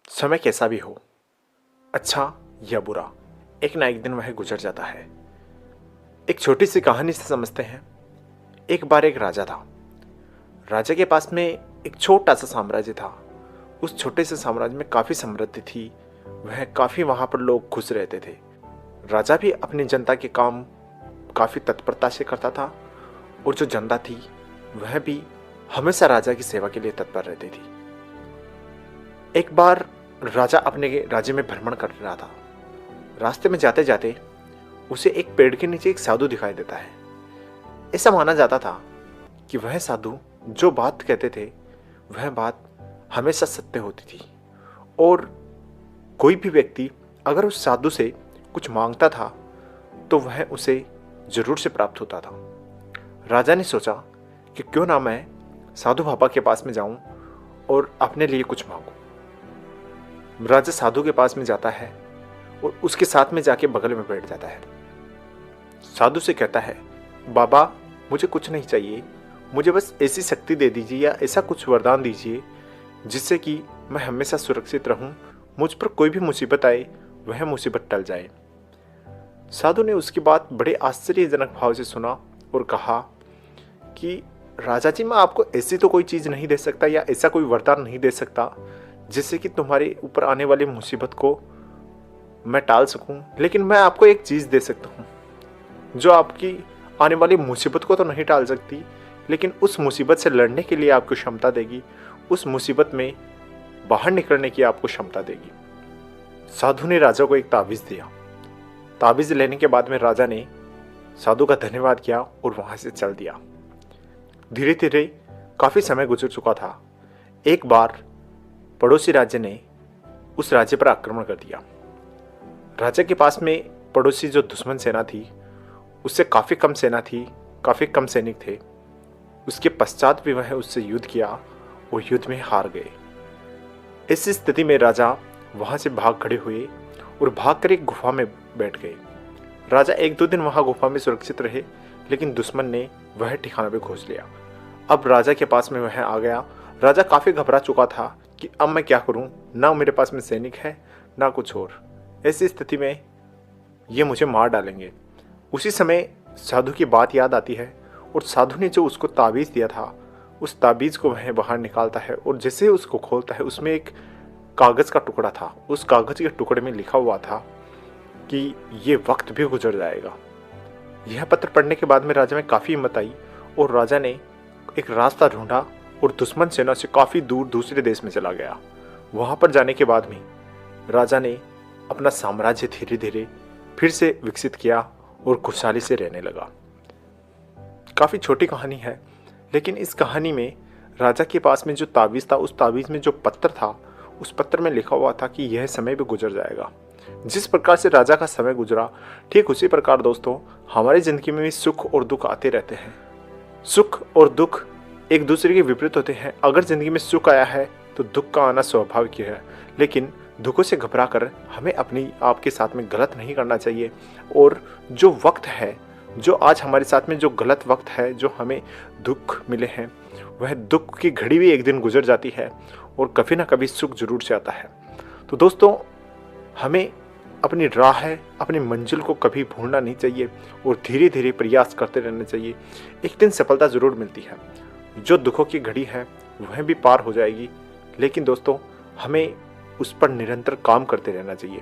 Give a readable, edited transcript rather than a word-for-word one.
समय कैसा भी हो, अच्छा या बुरा, एक ना एक दिन वह गुजर जाता है। एक छोटी सी कहानी से समझते हैं। एक बार एक राजा था। राजा के पास में एक छोटा सा साम्राज्य था। उस छोटे से साम्राज्य में काफ़ी समृद्धि थी। वह काफ़ी वहाँ पर लोग खुश रहते थे। राजा भी अपनी जनता के काम काफ़ी तत्परता से करता था और जो जनता थी वह भी हमेशा राजा की सेवा के लिए तत्पर रहती थी। एक बार राजा अपने राज्य में भ्रमण कर रहा था। रास्ते में जाते जाते उसे एक पेड़ के नीचे एक साधु दिखाई देता है। ऐसा माना जाता था कि वह साधु जो बात कहते थे वह बात हमेशा सत्य होती थी और कोई भी व्यक्ति अगर उस साधु से कुछ मांगता था तो वह उसे जरूर से प्राप्त होता था। राजा ने सोचा कि क्यों ना मैं साधु बाबा के पास में जाऊं और अपने लिए कुछ मांगूं। राजा साधु के पास में जाता है और उसके साथ में जाके बगल में बैठ जाता है। साधु से कहता है, बाबा मुझे कुछ नहीं चाहिए, मुझे बस ऐसी शक्ति दे दीजिए या ऐसा कुछ वरदान दीजिए जिससे कि मैं हमेशा सुरक्षित रहूं, मुझ पर कोई भी मुसीबत आए वह मुसीबत टल जाए। साधु ने उसकी बात बड़े आश्चर्यजनक भाव से सुना और कहा कि राजा जी, मैं आपको ऐसी तो कोई चीज़ नहीं दे सकता या ऐसा कोई वरदान नहीं दे सकता जिससे कि तुम्हारे ऊपर आने वाली मुसीबत को मैं टाल सकूं, लेकिन मैं आपको एक चीज़ दे सकता हूं जो आपकी आने वाली मुसीबत को तो नहीं टाल सकती लेकिन उस मुसीबत से लड़ने के लिए आपको क्षमता देगी, उस मुसीबत में बाहर निकलने की आपको क्षमता देगी। साधु ने राजा को एक ताबीज़ दिया। ताबीज़ लेने के बाद में राजा ने साधु का धन्यवाद किया और वहाँ से चल दिया। धीरे धीरे काफ़ी समय गुजर चुका था। एक बार पड़ोसी राज्य ने उस राज्य पर आक्रमण कर दिया। राजा के पास में पड़ोसी जो दुश्मन सेना थी उससे काफ़ी कम सेना थी, काफ़ी कम सैनिक थे। उसके पश्चात भी वह उससे युद्ध किया और युद्ध में हार गए। इस स्थिति में राजा वहाँ से भाग खड़े हुए और भागकर एक गुफा में बैठ गए। राजा एक दो दिन वहाँ गुफा में सुरक्षित रहे लेकिन दुश्मन ने वह ठिकाना पे खोज लिया। अब राजा के पास में वह आ गया। राजा काफ़ी घबरा चुका था कि अब मैं क्या करूं, ना मेरे पास में सैनिक है ना कुछ और। ऐसी स्थिति में ये मुझे मार डालेंगे। उसी समय साधु की बात याद आती है और साधु ने जो उसको ताबीज़ दिया था उस ताबीज़ को वह बाहर निकालता है और जैसे ही उसको खोलता है उसमें एक कागज़ का टुकड़ा था। उस कागज़ के टुकड़े में लिखा हुआ था कि ये वक्त भी गुजर जाएगा। यह पत्र पढ़ने के बाद में राजा में काफ़ी हिम्मत आई और राजा ने एक रास्ता ढूंढा और दुश्मन सेना से काफ़ी दूर दूसरे देश में चला गया। वहाँ पर जाने के बाद में राजा ने अपना साम्राज्य धीरे धीरे फिर से विकसित किया और खुशहाली से रहने लगा। काफ़ी छोटी कहानी है लेकिन इस कहानी में राजा के पास में जो ताबीज़ था उस ताबीज़ में जो पत्र था उस पत्र में लिखा हुआ था कि यह समय भी गुजर जाएगा। जिस प्रकार से राजा का समय गुजरा ठीक उसी प्रकार दोस्तों हमारी ज़िंदगी में भी सुख और दुख आते रहते हैं। सुख और दुख एक दूसरे के विपरीत होते हैं। अगर ज़िंदगी में सुख आया है तो दुख का आना स्वाभाविक है, लेकिन दुखों से घबरा कर हमें अपनी आप के साथ में गलत नहीं करना चाहिए। और जो वक्त है, जो आज हमारे साथ में जो गलत वक्त है, जो हमें दुख मिले हैं, वह दुख की घड़ी भी एक दिन गुजर जाती है और कभी ना कभी सुख जरूर से आता है। तो दोस्तों हमें अपनी राह है, अपनी मंजिल को कभी भूलना नहीं चाहिए और धीरे धीरे प्रयास करते रहना चाहिए। एक दिन सफलता ज़रूर मिलती है। जो दुखों की घड़ी है वह भी पार हो जाएगी, लेकिन दोस्तों हमें उस पर निरंतर काम करते रहना चाहिए।